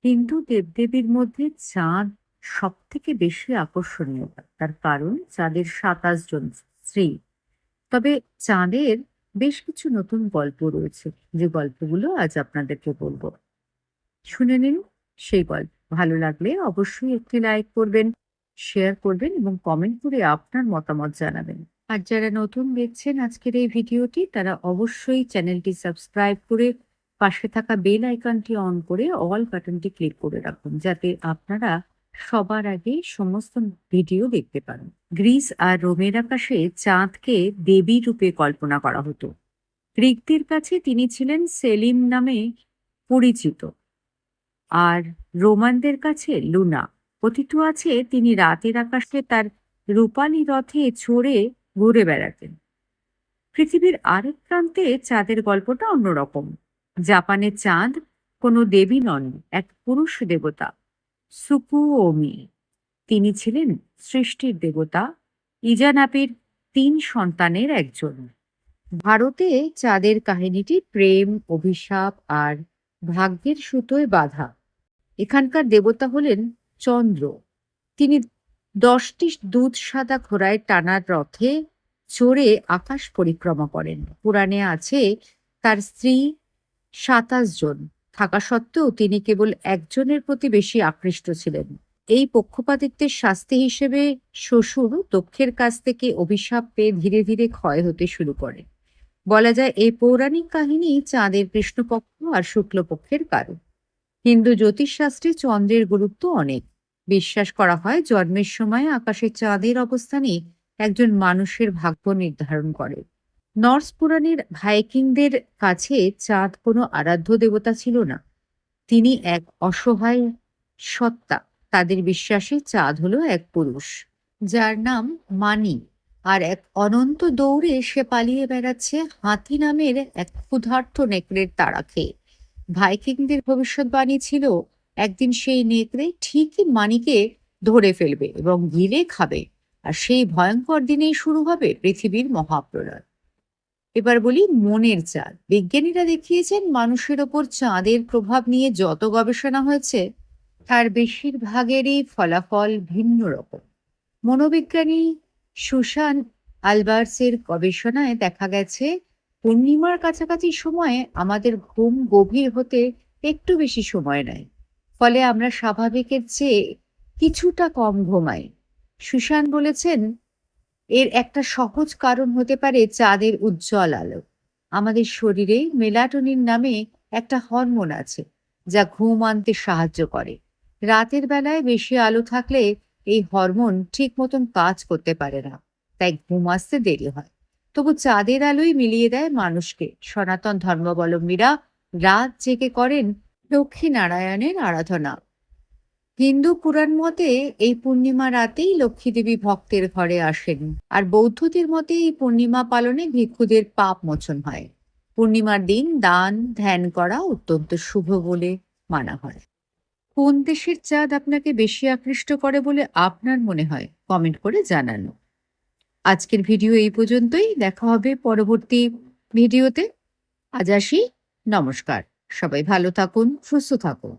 হিন্দু দেবদেবীর মধ্যে চাঁদ সব থেকে বেশি আকর্ষণীয়। তার কারণ চাঁদের ২৭ জন স্ত্রী। তবে চাঁদের বেশ কিছু নতুন গল্প রয়েছে, যে গল্পগুলো আজ আপনাদেরকে বলবো। শুনে নিন সেই গল্প। ভালো লাগলে অবশ্যই একটি লাইক করবেন, শেয়ার করবেন এবং কমেন্ট করে আপনার মতামত জানাবেন। আর যারা নতুন দেখছেন আজকের এই ভিডিওটি, তারা অবশ্যই চ্যানেলটি সাবস্ক্রাইব করে পাশে থাকা বেল আইকনটি অন করে অল বাটনটি ক্লিক করে রাখুন, যাতে আপনারা সবার আগে সমস্ত ভিডিও দেখতে পান। গ্রিস আর রোমের আকাশে চাঁদকে দেবী রূপে কল্পনা করা হতো। গ্রিকদের কাছে তিনি ছিলেন সেলিম নামে পরিচিত, আর রোমানদের কাছে লুনা। কথিত আছে তিনি রাতের আকাশে তার রূপালী রথে চড়ে ঘুরে বেড়াতেন। পৃথিবীর আরেক প্রান্তে চাঁদের গল্পটা অন্যরকম। জাপানের চাঁদ কোনো দেবী নন, এক পুরুষ দেবতা, সুকুওমি। তিনি ছিলেন সৃষ্টির দেবতা, ইজানাপির ৩ সন্তানের একজন। ভারতে চাঁদের কাহিনীটি প্রেম, অভিশাপ আর ভাগ্যের সুতোয় বাঁধা। এখানকার দেবতা হলেন চন্দ্র। তিনি ১০টি দুধ সাদা ঘোড়ায় টানার রথে চড়ে আকাশ পরিক্রমা করেন। পুরাণে আছে তার স্ত্রী ২৭ জন থাকা সত্ত্বেও তিনি কেবল একজনের প্রতি বেশি আকৃষ্ট ছিলেন। এই পক্ষপাতিত্বের শাস্তি হিসেবে শ্বশুর দক্ষের কাছ থেকে অভিশাপ পেয়ে ধীরে ধীরে ক্ষয় হতে শুরু করে। বলা যায় এই পৌরাণিক কাহিনী চাঁদের কৃষ্ণপক্ষ আর শুক্লপক্ষের কারণ। হিন্দু জ্যোতিষশাস্ত্রে চন্দ্রের গুরুত্ব অনেক। বিশ্বাস করা হয় জন্মের সময় আকাশে চাঁদের অবস্থানই একজন মানুষের ভাগ্য নির্ধারণ করে। নর্স পুরাণের ভাইকিংদের কাছে চাঁদ কোনো আরাধ্য দেবতা ছিল না, তিনি এক অসহায় সত্তা। তাদের বিশ্বাসে চাঁদ হলো এক পুরুষ, যার নাম মানি, আর এক অনন্ত দৌড়ে সে পালিয়ে বেড়াচ্ছে হাতি নামের এক ক্ষুধার্ত নেকড়ের তাড়া খেয়ে। ভাইকিংদের ভবিষ্যৎবাণী ছিল একদিন সেই নেকড়ে ঠিকই মানিকে ধরে ফেলবে এবং গিলে খাবে, আর সেই ভয়ঙ্কর দিনেই শুরু হবে পৃথিবীর মহাপ্রলয়। এবার বলি মনের চাঁদ। বিজ্ঞানীরা দেখিয়েছেন মানুষের ওপর চাঁদের প্রভাব নিয়ে যত গবেষণা হয়েছে, তার বেশিরভাগেরই ফলাফল ভিন্ন রকম। মনোবিজ্ঞানী সুসান আলবার্সের গবেষণায় দেখা গেছে পূর্ণিমার কাছাকাছি সময়ে আমাদের ঘুম গভীর হতে একটু বেশি সময় নেয়, ফলে আমরা স্বাভাবিকের চেয়ে কিছুটা কম ঘুমাই। সুসান বলেছেন এর একটা সহজ কারণ হতে পারে চাঁদের উজ্জ্বল আলো। আমাদের শরীরে মেলাটোনিন নামে একটা হরমোন আছে, যা ঘুম আনতে সাহায্য করে। রাতের বেলায় বেশি আলো থাকলে এই হরমোন ঠিক মতন কাজ করতে পারে না, তাই ঘুম আসতে দেরি হয়। তবু চাঁদের আলোই মিলিয়ে দেয় মানুষকে। সনাতন ধর্মাবলম্বীরা রাত জেগে করেন লক্ষ্মী নারায়ণের আরাধনা। হিন্দু পুরাণ মতে এই পূর্ণিমা রাতেই লক্ষ্মী দেবী ভক্তের ঘরে আসেন, আর বৌদ্ধদের মতে এই পূর্ণিমা পালনে ভিক্ষুদের পাপ মোচন হয়। পূর্ণিমার দিন দান ধ্যান করা অত্যন্ত শুভ বলে মানা হয়। কোন দেশের চাঁদ আপনাকে বেশি আকৃষ্ট করে বলে আপনার মনে হয়, কমেন্ট করে জানানো। আজকের ভিডিও এই পর্যন্তই। দেখা হবে পরবর্তী ভিডিওতে। আজ আসি। নমস্কার। সবাই ভালো থাকুন, সুস্থ থাকুন।